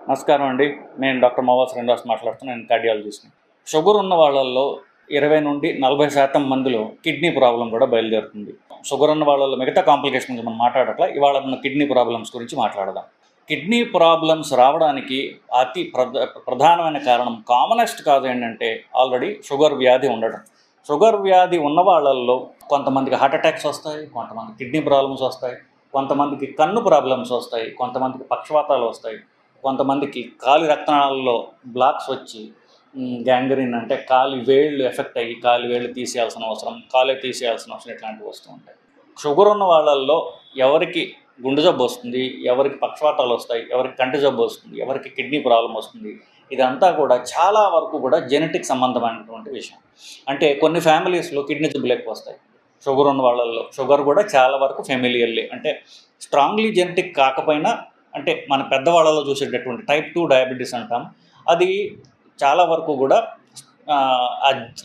నమస్కారం అండి. నేను డాక్టర్ మోవా శ్రీనివాస్ మాట్లాడుతున్నాను. నేను కార్డియాలజిస్ట్ని. షుగర్ ఉన్న వాళ్ళల్లో 20 నుండి 40% మందిలో కిడ్నీ ప్రాబ్లం కూడా బయలుదేరుతుంది. షుగర్ ఉన్న వాళ్ళలో మిగతా కాంప్లికేషన్ గురించి మనం మాట్లాడట్లా. ఇవాళ మన కిడ్నీ ప్రాబ్లమ్స్ గురించి మాట్లాడదాం. కిడ్నీ ప్రాబ్లమ్స్ రావడానికి అతి ప్రధానమైన కారణం, కామనెస్ట్ కాజ్ ఏంటంటే ఆల్రెడీ షుగర్ వ్యాధి ఉండడం. షుగర్ వ్యాధి ఉన్న వాళ్ళల్లో కొంతమందికి హార్ట్ అటాక్స్ వస్తాయి, కొంతమందికి కిడ్నీ ప్రాబ్లమ్స్ వస్తాయి, కొంతమందికి కన్ను ప్రాబ్లమ్స్ వస్తాయి, కొంతమందికి పక్షవాతాలు వస్తాయి, కొంతమందికి కాలి రక్తనాళాల్లో బ్లాక్స్ వచ్చి గ్యాంగ్రీన్ అంటే కాలి వేళ్ళు ఎఫెక్ట్ అయ్యి కాలి వేళ్ళు తీసేయాల్సిన అవసరం, కాలే తీసేయాల్సిన అవసరం ఇట్లాంటివి వస్తూ ఉంటాయి. షుగర్ ఉన్న వాళ్ళల్లో ఎవరికి గుండె జబ్బు వస్తుంది, ఎవరికి పక్షవాతాలు వస్తాయి, ఎవరికి కంటి జబ్బు వస్తుంది, ఎవరికి కిడ్నీ ప్రాబ్లం వస్తుంది, ఇదంతా కూడా చాలా వరకు కూడా జెనెటిక్ సంబంధమైనటువంటి విషయం. అంటే కొన్ని ఫ్యామిలీస్లో కిడ్నీ జబ్బులు ఎక్కువ వస్తాయి. షుగర్ ఉన్న వాళ్ళల్లో షుగర్ కూడా చాలా వరకు ఫెమిలియల్లీ, అంటే స్ట్రాంగ్లీ జెనెటిక్ కాకపోయినా, అంటే మన పెద్దవాళ్ళలో చూసేటటువంటి టైప్ 2 డయాబెటీస్ అంటాం, అది చాలా వరకు కూడా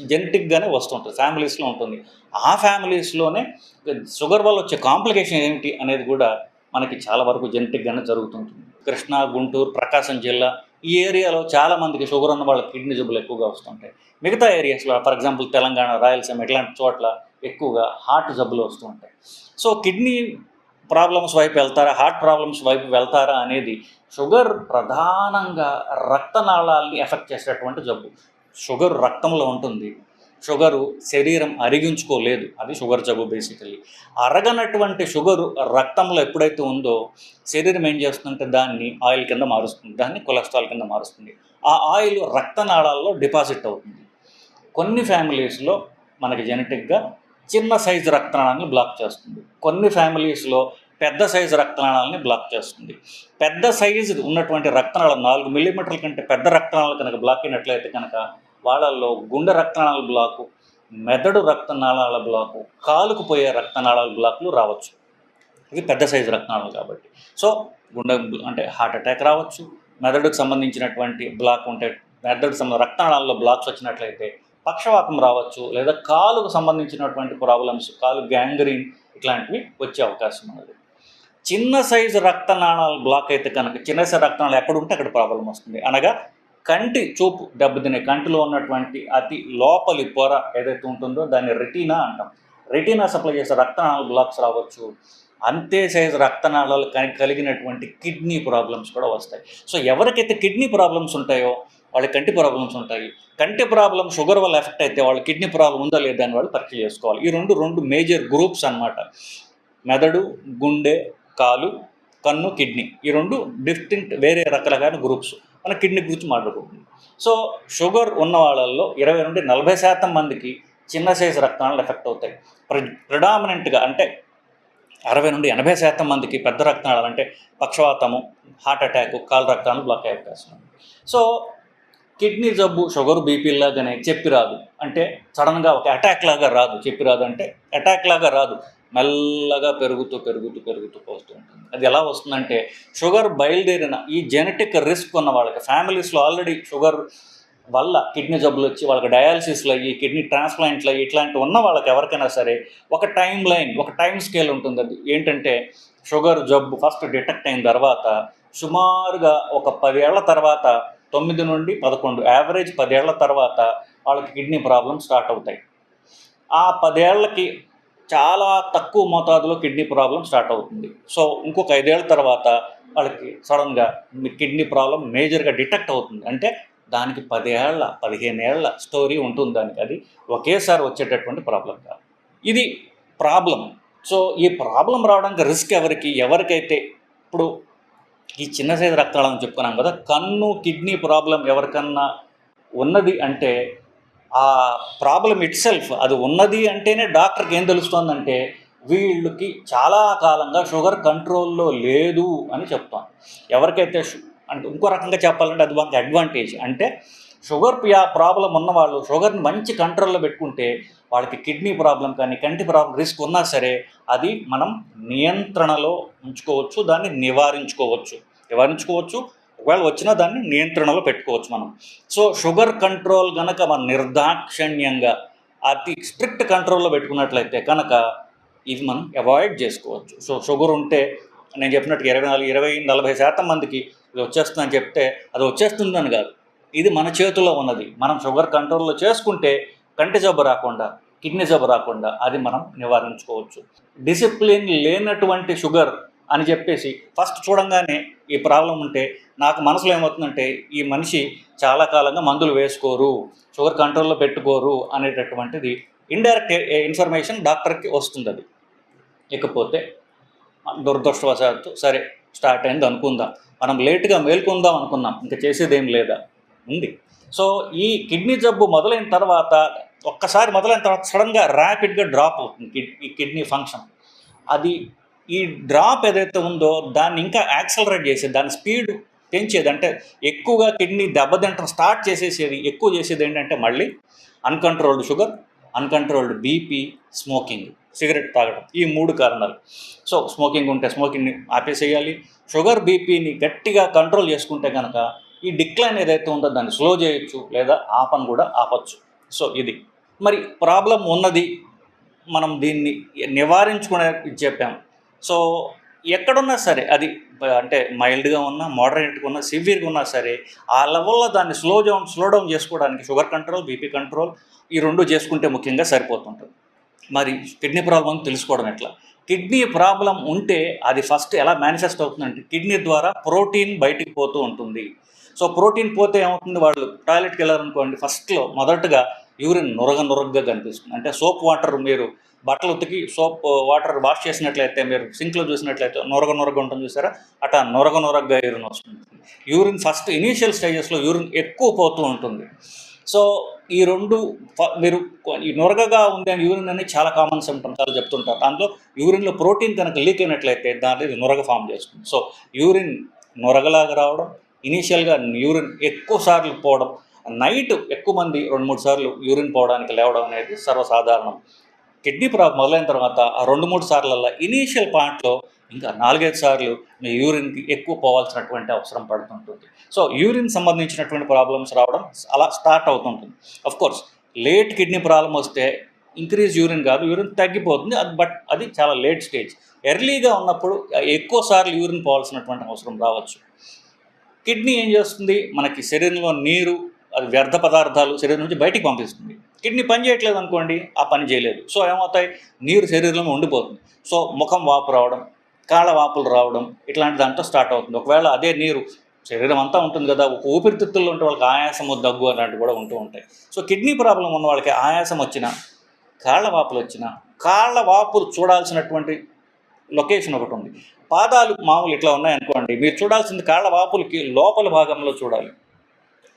జెనెటిక్గానే వస్తుంటుంది, ఫ్యామిలీస్లో ఉంటుంది. ఆ ఫ్యామిలీస్లోనే షుగర్ వల్ల వచ్చే కాంప్లికేషన్ ఏమిటి అనేది కూడా మనకి చాలా వరకు జెనెటిక్గానే జరుగుతుంటుంది. కృష్ణా, గుంటూరు, ప్రకాశం జిల్లా ఈ ఏరియాలో చాలామందికి షుగర్ ఉన్న వాళ్ళకి కిడ్నీ జబ్బులు ఎక్కువగా వస్తుంటాయి. మిగతా ఏరియాస్లో ఫర్ ఎగ్జాంపుల్ తెలంగాణ, రాయలసీమ ఇట్లాంటి చోట్ల ఎక్కువగా హార్ట్ జబ్బులు వస్తూ ఉంటాయి. సో కిడ్నీ ప్రాబ్లమ్స్ వైపు వెళ్తారా, హార్ట్ ప్రాబ్లమ్స్ వైపు వెళ్తారా అనేది షుగర్ ప్రధానంగా రక్తనాళాలని ఎఫెక్ట్ చేసేటటువంటి జబ్బు. షుగర్ రక్తంలో ఉంటుంది, షుగరు శరీరం అరిగించుకోలేదు, అది షుగర్ జబ్బు బేసికలీ. అరగనటువంటి షుగరు రక్తంలో ఎప్పుడైతే ఉందో శరీరం ఏం చేస్తుందంటే దాన్ని ఆయిల్ కింద మారుస్తుంది, దాన్ని కొలెస్ట్రాల్ కింద మారుస్తుంది. ఆ ఆయిల్ రక్తనాళాల్లో డిపాజిట్ అవుతుంది. కొన్ని ఫ్యామిలీస్లో మనకి జెనెటిక్గా చిన్న సైజు రక్తనాళాన్ని బ్లాక్ చేస్తుంది, కొన్ని ఫ్యామిలీస్లో పెద్ద సైజు రక్తనాళాలని బ్లాక్ చేస్తుంది. పెద్ద సైజు ఉన్నటువంటి రక్తనాళం 4 మిల్లీమీటర్ల కంటే పెద్ద రక్తనాళాలు కనుక బ్లాక్ అయినట్లయితే కనుక వాళ్ళల్లో గుండె రక్తనాళాల బ్లాకు, మెదడు రక్తనాళాల బ్లాకు, కాలుకు పోయే రక్తనాళాల బ్లాకులు రావచ్చు. ఇవి పెద్ద సైజు రక్తనాళాలు కాబట్టి. సో గుండె అంటే హార్ట్ అటాక్ రావచ్చు, మెదడుకు సంబంధించినటువంటి బ్లాక్ ఉంటే రక్తనాళాల్లో బ్లాక్స్ వచ్చినట్లయితే పక్షవాతం రావచ్చు, లేదా కాలుకు సంబంధించినటువంటి ప్రాబ్లమ్స్, కాలు గ్యాంగ్రీన్ ఇట్లాంటివి వచ్చే అవకాశం ఉన్నది. చిన్న సైజు రక్తనాళాలు బ్లాక్ అయితే కనుక, చిన్న సైజు రక్తనాళాలు ఎక్కడ ఉంటే అక్కడ ప్రాబ్లం వస్తుంది. అనగా కంటి చూపు దెబ్బతినే, కంటిలో ఉన్నటువంటి అతి లోపలి పొర ఏదైతే ఉంటుందో దాన్ని రెటీనా అంటాం. రెటీనా సప్లై చేసే రక్తనాళాలు బ్లాక్స్ రావచ్చు. అంతే సైజు రక్తనాళాలు కలిగినటువంటి కిడ్నీ ప్రాబ్లమ్స్ కూడా వస్తాయి. సో ఎవరికైతే కిడ్నీ ప్రాబ్లమ్స్ ఉంటాయో వాళ్ళకి కంటి ప్రాబ్లమ్స్ ఉంటాయి. కంటి ప్రాబ్లం షుగర్ వల్ల ఎఫెక్ట్ అయితే వాళ్ళు కిడ్నీ ప్రాబ్లం ఉందా లేదా అని వాళ్ళు పరీక్ష చేసుకోవాలి. ఈ రెండు మేజర్ గ్రూప్స్ అన్నమాట. మెదడు, గుండె, కాలు, కన్ను, కిడ్నీ, ఈ 2 డిస్టింక్ట్ వేరే రకాల గ్రూప్స్. మన కిడ్నీ గురించి మాట్లాడుకుంటుంది. సో షుగర్ ఉన్న వాళ్ళల్లో 20 నుండి 40% మందికి చిన్న సైజు రక్తనాళాలు ఎఫెక్ట్ అవుతాయి. ప్రిడామినెంట్గా అంటే 60 నుండి 80% మందికి పెద్ద రక్తనాళాలు అంటే పక్షవాతము, హార్ట్ అటాక్, కాలు రక్తనాళాలు బ్లాక్ అయ్యే అవకాశం ఉంది. సో కిడ్నీ జబ్బు షుగర్ బీపీ లాగానే చెప్పి రాదు, అంటే సడన్గా ఒక అటాక్ లాగా రాదు. చెప్పి రాదు అంటే అటాక్ లాగా రాదు, మెల్లగా పెరుగుతూ పోస్తూ ఉంటుంది. అది ఎలా వస్తుందంటే షుగర్ బయలుదేరిన ఈ జెనెటిక్ రిస్క్ ఉన్న వాళ్ళకి, ఫ్యామిలీస్లో ఆల్రెడీ షుగర్ వల్ల కిడ్నీ జబ్బులు వచ్చి వాళ్ళకి డయాలసిస్లు అయ్యి, కిడ్నీ ట్రాన్స్ప్లాంట్లు అయ్యి, ఇట్లాంటివి ఉన్న వాళ్ళకి ఎవరికైనా సరే ఒక టైం లైన్, ఒక టైం స్కేల్ ఉంటుంది. అది ఏంటంటే షుగర్ జబ్బు ఫస్ట్ డిటెక్ట్ అయిన తర్వాత సుమారుగా ఒక 10 ఏళ్ల తర్వాత, 9 నుండి 11, యావరేజ్ 10 ఏళ్ల తర్వాత వాళ్ళకి కిడ్నీ ప్రాబ్లమ్ స్టార్ట్ అవుతాయి. ఆ 10 ఏళ్ళకి చాలా తక్కువ మోతాదులో కిడ్నీ ప్రాబ్లం స్టార్ట్ అవుతుంది. సో ఇంకొక 5 ఏళ్ల తర్వాత వాళ్ళకి సడన్గా కిడ్నీ ప్రాబ్లం మేజర్గా డిటెక్ట్ అవుతుంది. అంటే దానికి 10 ఏళ్ల 15 ఏళ్ల స్టోరీ ఉంటుంది దానికి. అది ఒకేసారి వచ్చేటటువంటి ప్రాబ్లం కాదు, ఇది ప్రాబ్లం. సో ఈ ప్రాబ్లం రావడానికి రిస్క్ ఎవరికైతే ఇప్పుడు ఈ చిన్న సైజు రక్తనాళం చెప్పుకున్నాం కదా, కన్ను, కిడ్నీ ప్రాబ్లం ఎవరికన్నా ఉన్నది అంటే ఆ ప్రాబ్లం ఇట్సెల్ఫ్ అది ఉన్నది అంటేనే డాక్టర్కి ఏం తెలుస్తుందంటే వీళ్ళకి చాలా కాలంగా షుగర్ కంట్రోల్లో లేదు అని చెప్తాం. ఎవరికైతే అంటే ఇంకో రకంగా చెప్పాలంటే అది మనకి అడ్వాంటేజ్. అంటే షుగర్ ప్రాబ్లం ఉన్నవాళ్ళు షుగర్ని మంచి కంట్రోల్లో పెట్టుకుంటే వాళ్ళకి కిడ్నీ ప్రాబ్లం కానీ కంటి ప్రాబ్లం రిస్క్ ఉన్నా సరే అది మనం నియంత్రణలో ఉంచుకోవచ్చు, దాన్ని నివారించుకోవచ్చు. ఒకవేళ వచ్చినా దాన్ని నియంత్రణలో పెట్టుకోవచ్చు మనం. సో షుగర్ కంట్రోల్ కనుక మనం నిర్దాక్షిణ్యంగా అతి స్ట్రిక్ట్ కంట్రోల్లో పెట్టుకున్నట్లయితే కనుక ఇది మనం అవాయిడ్ చేసుకోవచ్చు. సో షుగర్ ఉంటే నేను చెప్పినట్టు 20-40% మందికి ఇది వచ్చేస్తుందని చెప్తే అది వచ్చేస్తుందని కాదు. ఇది మన చేతిలో ఉన్నది. మనం షుగర్ కంట్రోల్‌లో చేసుకుంటే కంటి జబ్బు రాకుండా, కిడ్నీ జబ్బు రాకుండా అది మనం నివారించుకోవచ్చు. డిసిప్లిన్ లేనటువంటి షుగర్ అని చెప్పేసి ఫస్ట్ చూడంగానే ఈ ప్రాబ్లమ్ ఉంటే నాకు మనసులో ఏమవుతుందంటే ఈ మనిషి చాలా కాలంగా మందులు వేసుకోరు, షుగర్ కంట్రోల్‌లో పెట్టుకోరు అనేటటువంటిది ఇండైరెక్ట్ ఇన్ఫర్మేషన్ డాక్టర్‌కి వస్తుందది. ఇకపోతే దురదృష్టవశాత్తు సరే స్టార్ట్ అయింది అనుకుందాం. మనం లేట్‌గా మేల్కొందాం అనుకున్నాం. ఇంక చేసేదేం లేదా? ఉంది. సో, ఈ కిడ్నీ జబ్బు మొదలైన తర్వాత ఒక్కసారి మొదలైన తర్వాత సడెన్‌గా ర్యాపిడ్‌గా డ్రాప్ అవుతుంది ఈ కిడ్నీ ఫంక్షన్. అది ఈ డ్రాప్ ఏదైతే ఉందో దాన్ని ఇంకా యాక్సలరేట్ చేసేది, దాని స్పీడ్ పెంచేది. అంటే ఎక్కువగా కిడ్నీ దెబ్బతింటం స్టార్ట్ చేసేసేది, ఎక్కువ చేసేది ఏంటంటే మళ్ళీ uncontrolled sugar, uncontrolled BP, smoking, cigarette తాగడం. ఈ 3 కారణాలు. సో, స్మోకింగ్ ఉంటే స్మోకింగ్‌ని ఆపేసేయాలి. షుగర్, బీపీని గట్టిగా కంట్రోల్ చేసుకుంటే గనక ఈ డిక్లైన్ ఏదైతే ఉందో దాన్ని స్లో చేయొచ్చు, లేదా ఆపను కూడా ఆపొచ్చు. సో, ఇది. మరి ప్రాబ్లమ్ ఉన్నది, మనం దీన్ని నివారించుకునే చెప్పాం. సో, ఎక్కడున్నా సరే అది అంటే మైల్డ్‌గా ఉన్నా, మోడరేట్‌గా ఉన్నా, సివియర్‌గా ఉన్నా సరే ఆ లెవెల్‌లో దాన్ని స్లో డౌన్ చేసుకోవడానికి షుగర్ కంట్రోల్, బీపీ కంట్రోల్ ఈ 2 చేసుకుంటే ముఖ్యంగా సరిపోతుంటుంది. మరి కిడ్నీ ప్రాబ్లమ్ తెలుసుకోవడం ఎట్లా? కిడ్నీ ప్రాబ్లమ్ ఉంటే అది ఫస్ట్ ఎలా మేనిఫెస్ట్ అవుతుందంటే కిడ్నీ ద్వారా ప్రోటీన్ బయటికి పోతూ ఉంటుంది. సో, ప్రోటీన్ పోతే ఏమవుతుంది, వాళ్ళు టాయిలెట్‌కి వెళ్ళారనుకోండి, ఫస్ట్‌లో మొదటగా యూరిన్ నురగగా కనిపిస్తుంది. అంటే సోప్ వాటర్ మీరు బట్టలు ఉతికి సోప్ వాటర్ వాష్ చేసినట్లయితే మీరు సింక్‌లో చూసినట్లయితే నురగ ఉంటుంది చూసారా? అట్టా నురగగా యూరిన్ వస్తుంది. యూరిన్ ఫస్ట్ ఇనీషియల్ స్టేజెస్‌లో యూరిన్ ఎక్కువ పోతూ ఉంటుంది. సో, ఈ 2 మీరు ఈ నురగగా ఉండే యూరిన్ అని చాలా కామన్ సింప్టమ్స్ చాలా చెప్తుంటారు. దాంట్లో యూరిన్‌లో ప్రోటీన్ కనుక లీక్ అయినట్లయితే దాంట్లో ఇది నురగ ఫామ్ చేస్తుంది. సో, యూరిన్ నురగలాగా రావడం, ఇనీషియల్‌గా యూరిన్ ఎక్కువ సార్లు పోవడం, నైట్ ఎక్కువ మంది 2, 3 సార్లు యూరిన్ పోవడానికి లేవడం అనేది సర్వసాధారణం. కిడ్నీ ప్రాబ్లమ్ మొదలైన తర్వాత ఆ 2, 3 సార్లల్లా ఇనీషియల్ పార్ట్‌లో ఇంకా 4, 5 సార్లు మీ యూరిన్‌కి ఎక్కువ పోవాల్సినటువంటి అవసరం పడుతుంటుంది. సో, యూరిన్ సంబంధించినటువంటి ప్రాబ్లమ్స్ రావడం అలా స్టార్ట్ అవుతుంటుంది. ఆఫ్‌కోర్స్ లేట్ కిడ్నీ ప్రాబ్లమ్ వస్తే ఇంక్రీజ్ యూరిన్ కాదు, యూరిన్ తగ్గిపోతుంది. బట్ అది చాలా లేట్ స్టేజ్. ఎర్లీగా ఉన్నప్పుడు ఎక్కువ సార్లు యూరిన్ పోవాల్సినటువంటి అవసరం రావచ్చు. కిడ్నీ ఏం చేస్తుంది, మనకి శరీరంలో నీరు, అది వ్యర్థ పదార్థాలు శరీరం నుంచి బయటికి పంపిస్తుంది. కిడ్నీ పని చేయట్లేదు అనుకోండి, ఆ పని చేయలేదు. సో, ఏమవుతాయి, నీరు శరీరంలో ఉండిపోతుంది. సో, ముఖం వాపు రావడం, కాళ్ళ వాపులు రావడం ఇట్లాంటి దాంట్లో స్టార్ట్ అవుతుంది. ఒకవేళ అదే నీరు శరీరం అంతా ఉంటుంది కదా, ఒక ఊపిరితిత్తుల్లో ఉంటే వాళ్ళకి ఆయాసము, దగ్గు అలాంటివి కూడా ఉంటూ ఉంటాయి. సో, కిడ్నీ ప్రాబ్లం ఉన్న వాళ్ళకి ఆయాసం వచ్చినా, కాళ్ళ వాపులు వచ్చినా, కాళ్ళ వాపులు చూడాల్సినటువంటి లొకేషన్ ఒకటి ఉంది. పాదాలు మామూలు ఇట్లా ఉన్నాయనుకోండి, మీరు చూడాల్సింది కాళ్ళ వాపులకి లోపల భాగంలో చూడాలి.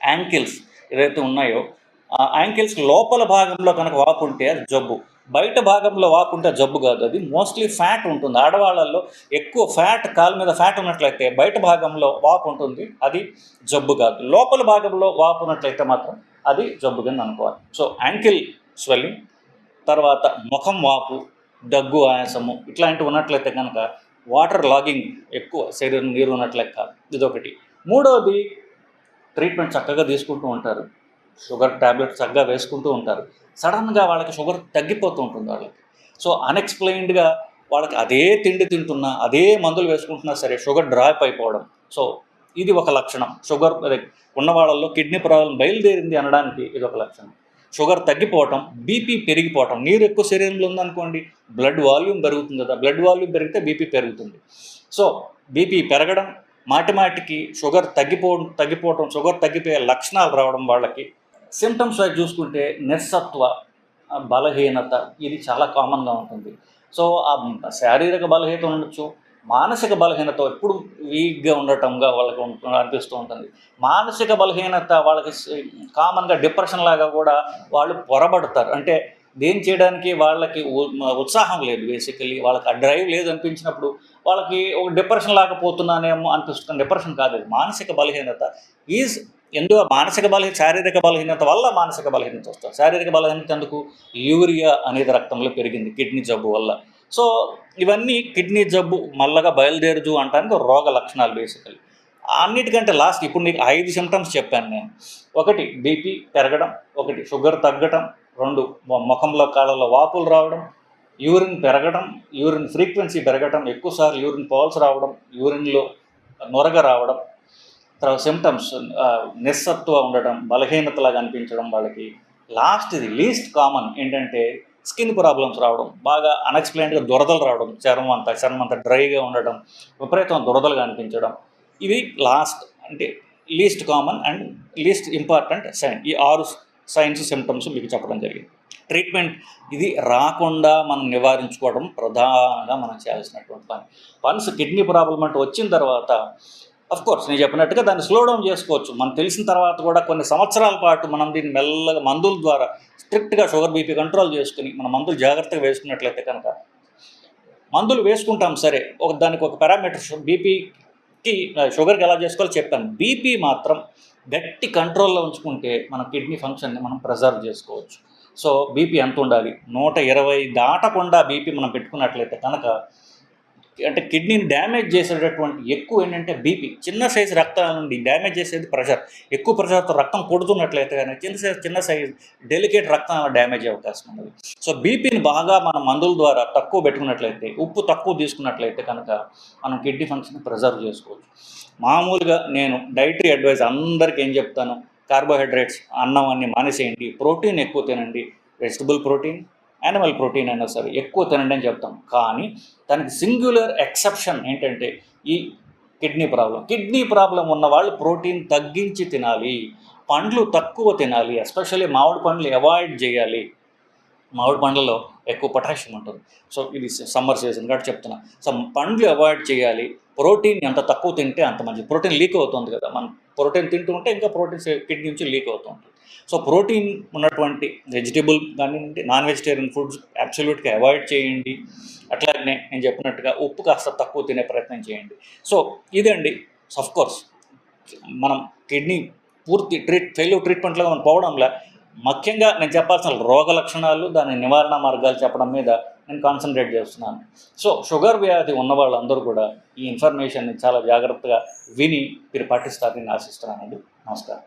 యాంకిల్స్ ఏదైతే ఉన్నాయో ఆ యాంకిల్స్ లోపల భాగంలో కనుక వాపు ఉంటే అది జబ్బు. బయట భాగంలో వాపు ఉంటే జబ్బు కాదు, అది మోస్ట్లీ ఫ్యాట్ ఉంటుంది. ఆడవాళ్ళల్లో ఎక్కువ ఫ్యాట్, కాలు మీద ఫ్యాట్ ఉన్నట్లయితే బయట భాగంలో వాపు ఉంటుంది, అది జబ్బు కాదు. లోపల భాగంలో వాపు ఉన్నట్లయితే మాత్రం అది జబ్బు కింద అనుకోవాలి. సో, యాంకిల్ స్వెల్లింగ్, తర్వాత ముఖం వాపు, దగ్గు, ఆయాసము ఇట్లాంటివి ఉన్నట్లయితే కనుక వాటర్ లాగింగ్, ఎక్కువ శరీరం నీరు ఉన్నట్లయితే ఇదొకటి. మూడవది, ట్రీట్మెంట్ చక్కగా తీసుకుంటూ ఉంటారు, షుగర్ ట్యాబ్లెట్ చక్కగా వేసుకుంటూ ఉంటారు. సడన్గా వాళ్ళకి షుగర్ తగ్గిపోతూ ఉంటుంది వాళ్ళకి. సో, అన్ఎక్స్ప్లెయిన్డ్గా వాళ్ళకి అదే తిండి తింటున్నా, అదే మందులు వేసుకుంటున్నా సరే షుగర్ డ్రాప్ అయిపోవడం. సో, ఇది ఒక లక్షణం. షుగర్ ఉన్న వాళ్ళల్లో కిడ్నీ ప్రాబ్లం బయలుదేరింది అనడానికి ఇది ఒక లక్షణం. షుగర్ తగ్గిపోవటం, బీపీ పెరిగిపోవటం. నీరు ఎక్కువ శరీరంలో ఉందనుకోండి, బ్లడ్ వాల్యూమ్ పెరుగుతుంది కదా, బ్లడ్ వాల్యూమ్ పెరిగితే బీపీ పెరుగుతుంది. సో, బీపీ పెరగడం, మాటిమాటికి షుగర్ తగ్గిపోవటం, షుగర్ తగ్గిపోయే లక్షణాలు రావడం వాళ్ళకి. సిమ్టమ్స్ వైపు చూసుకుంటే నీరసత్వ, బలహీనత ఇది చాలా కామన్గా ఉంటుంది. సో, ఆ శారీరక బలహీనత ఉండొచ్చు, మానసిక బలహీనత ఎప్పుడు వీక్గా ఉండటంగా వాళ్ళకి అనిపిస్తూ ఉంటుంది. మానసిక బలహీనత వాళ్ళకి కామన్గా డిప్రెషన్ లాగా కూడా వాళ్ళు పొరబడతారు. అంటే దేని చేయడానికి వాళ్ళకి ఉత్సాహం లేదు, బేసికలీ వాళ్ళకి ఆ డ్రైవ్ లేదు అనిపించినప్పుడు వాళ్ళకి ఒక డిప్రెషన్ లాగా పోతున్నానేమో అనిపిస్తుంది. డిప్రెషన్ కాదు, అది మానసిక బలహీనత. ఈజ్ ఎందుకు మానసిక బలహీనత, శారీరక బలహీనత వల్ల మానసిక బలహీనత వస్తుంది. శారీరక బలహీనత ఎందుకు, యూరియా అనేది రక్తంలో పెరిగింది కిడ్నీ జబ్బు వల్ల. సో, ఇవన్నీ కిడ్నీ జబ్బు మళ్ళగా బయలుదేరదు అంటానికి రోగ లక్షణాలు బేసికలీ. అన్నిటికంటే లాస్ట్ ఇప్పుడు నీకు 5 సిమ్టమ్స్ చెప్పాను నేను. ఒకటి బీపీ పెరగడం, ఒకటి షుగర్ తగ్గటం, 2 ముఖంలో కాళ్ళలో వాపులు రావడం, యూరిన్ పెరగడం, యూరిన్ ఫ్రీక్వెన్సీ పెరగడం, ఎక్కువసార్లు యూరిన్ పోల్స్ రావడం, యూరిన్లో నొరగ రావడం, తర్వాత సిమ్టమ్స్ నిస్సత్తువ ఉండడం, బలహీనతలాగా అనిపించడం వాళ్ళకి. లాస్ట్ ఇది లీస్ట్ కామన్ ఏంటంటే స్కిన్ ప్రాబ్లమ్స్ రావడం, బాగా అన్ఎక్స్ప్లెయిన్డ్గా దురదలు రావడం, చర్మం అంతా డ్రైగా ఉండడం, విపరీతం దురదలుగా అనిపించడం. ఇవి లాస్ట్ అంటే least common and least important sign. ఈ 6 సైన్స్ సిమ్టమ్స్ మీకు చెప్పడం జరిగింది. ట్రీట్మెంట్ ఇది రాకుండా మనం నివారించుకోవడం ప్రధానంగా మనం చేయాల్సినటువంటి పని. వన్స్ కిడ్నీ ప్రాబ్లం అంటూ వచ్చిన తర్వాత కోర్స్ నేను చెప్పినట్టుగా దాన్ని స్లో డౌన్ చేసుకోవచ్చు. మనకు తెలిసిన తర్వాత కూడా కొన్ని సంవత్సరాల పాటు మనం దీన్ని మెల్లగా మందుల ద్వారా స్ట్రిక్ట్గా షుగర్ బీపీ కంట్రోల్ చేసుకుని మన మందులు జాగ్రత్తగా వేసుకున్నట్లయితే కనుక మందులు వేసుకుంటాం సరే, దానికి ఒక పారామీటర్స్ బీపీకి షుగర్కి ఎలా చేసుకోవాలో చెప్పాను. బీపీ మాత్రం గట్టి కంట్రోల్లో ఉంచుకుంటే మన కిడ్నీ ఫంక్షన్ని మనం ప్రిజర్వ్ చేసుకోవచ్చు. సో బీపీ ఎంత ఉండాలి? 120 దాటకుండా బీపీ మనం పెట్టుకున్నట్లయితే కనుక అంటే కిడ్నీని డ్యామేజ్ చేసేటటువంటి ఎక్కువ ఏంటంటే బీపీ. చిన్న సైజు రక్తాల నుండి డ్యామేజ్ చేసేది ప్రెషర్. ఎక్కువ ప్రెషర్తో రక్తం కొడుతున్నట్లయితే కానీ చిన్న సైజు డెలికేట్ రక్తం డ్యామేజ్ అయ్యే అవకాశం ఉన్నది. సో బీపీని బాగా మనం మందుల ద్వారా తక్కువ పెట్టుకున్నట్లయితే, ఉప్పు తక్కువ తీసుకున్నట్లయితే కనుక మనం కిడ్నీ ఫంక్షన్ ప్రిజర్వ్ చేసుకోవచ్చు. మామూలుగా నేను డైటరీ అడ్వైస్ అందరికీ ఏం చెప్తాను, కార్బోహైడ్రేట్స్ అన్నం అన్ని మానేసేయండి, ప్రోటీన్ ఎక్కువ తినండి, వెజిటబుల్ ప్రోటీన్, యానిమల్ ప్రోటీన్ అయినా సరే ఎక్కువ తినండి అని చెప్తాం. కానీ దానికి సింగ్యులర్ ఎక్సెప్షన్ ఏంటంటే ఈ కిడ్నీ ప్రాబ్లం ఉన్న వాళ్ళు ప్రోటీన్ తగ్గించి తినాలి, పండ్లు తక్కువ తినాలి, ఎస్పెషల్లీ మామిడి పండ్లు అవాయిడ్ చేయాలి. మామిడి పండ్లలో ఎక్కువ పొటాషియం ఉంటుంది. సో ఇది సమ్మర్ సీజన్ కాబట్టి చెప్తున్నా. సో పండ్లు అవాయిడ్ చేయాలి. ప్రోటీన్ ఎంత తక్కువ తింటే అంత మంచిది. ప్రోటీన్ లీక్ అవుతుంది కదా, మనం ప్రోటీన్ తింటూ ఉంటే ఇంకా ప్రోటీన్ కిడ్నీ నుంచి లీక్ అవుతూ ఉంటుంది. సో ప్రోటీన్ ఉన్నటువంటి వెజిటేబుల్ కానివ్వండి, నాన్ వెజిటేరియన్ ఫుడ్స్ అబ్సల్యూట్గా అవాయిడ్ చేయండి. అట్లాగనే నేను చెప్పినట్టుగా ఉప్పు కాస్త తక్కువ తినే ప్రయత్నం చేయండి. సో ఇదండి. కోర్స్ మనం కిడ్నీ పూర్తి ట్రీట్మెంట్లో మనం పోవడంలో ముఖ్యంగా నేను చెప్పాల్సిన రోగ లక్షణాలు, దాని నివారణ మార్గాలు చెప్పడం మీద నేను కాన్సన్ట్రేట్ చేస్తున్నాను. సో షుగర్ వ్యాధి ఉన్న వాళ్ళందరూ కూడా ఈ ఇన్ఫర్మేషన్ని చాలా జాగ్రత్తగా విని మీరు పాటిస్తారని ఆశిస్తున్నానండి. నమస్కారం.